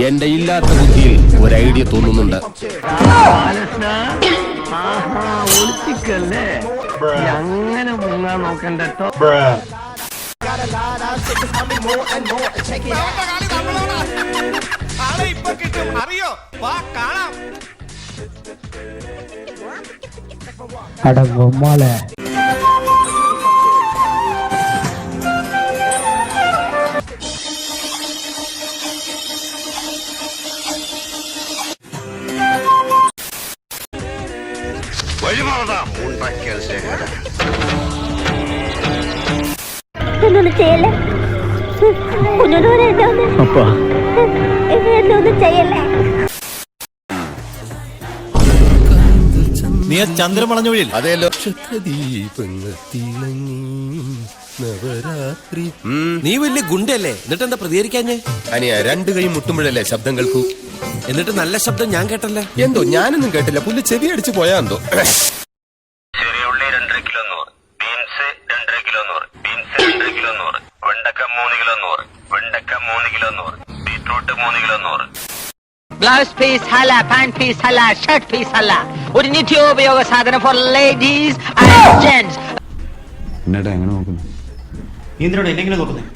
എന്റെ ഇല്ലാത്ത ബുദ്ധിയിൽ ഒരു ഐഡിയ തോന്നുന്നുണ്ട്. അങ്ങനെ മുങ്ങാൻ നോക്കണ്ട. അടങ്ങുമോളെ എന്നൊന്നും ചെയ്യല്ലേ, എന്നൊന്നും ചെയ്യല്ലേ. നീ ചന്ദ്രമളഞ്ഞൊഴിയിൽ അതെല്ലോ. നീ വലിയ ഗുണ്ടല്ലേ, എന്നിട്ട് എന്താ പ്രതികരിക്കാഞ്ഞേ? അനിയ രണ്ടു കൈ മുട്ടുമ്പോഴല്ലേ ശബ്ദം കേൾക്കൂ. എന്നിട്ട് നല്ല ശബ്ദം ഞാൻ കേട്ടല്ലേ. എന്തോ ഞാനൊന്നും കേട്ടില്ല, പുല്ല് ചെവി അടിച്ചു പോയാ എന്തോ. ചെറിയുള്ളി 2.5 kilo 100, beans 2.5 kilo 100, beans 2 kilo 100, വെണ്ടക്ക 3 കിലോ 100, വെണ്ടക്ക 3 kilo 100, beetroot 3 kilo 100. Blouse piece ഹല, പാന്റ് പീസ് ഹല, ഷർട്ട് പീസ് ഹല. ഒരു നിത്യോപയോഗ സാധനം ഫോർ ലേഡീസ് ആൻഡ് ജെന്റ്സ്. എന്നടാ എങ്ങനെ നോക്കുന്നു? നീ എന്തിനാണ് എന്നെങ്കിലും നോക്കുന്നത്?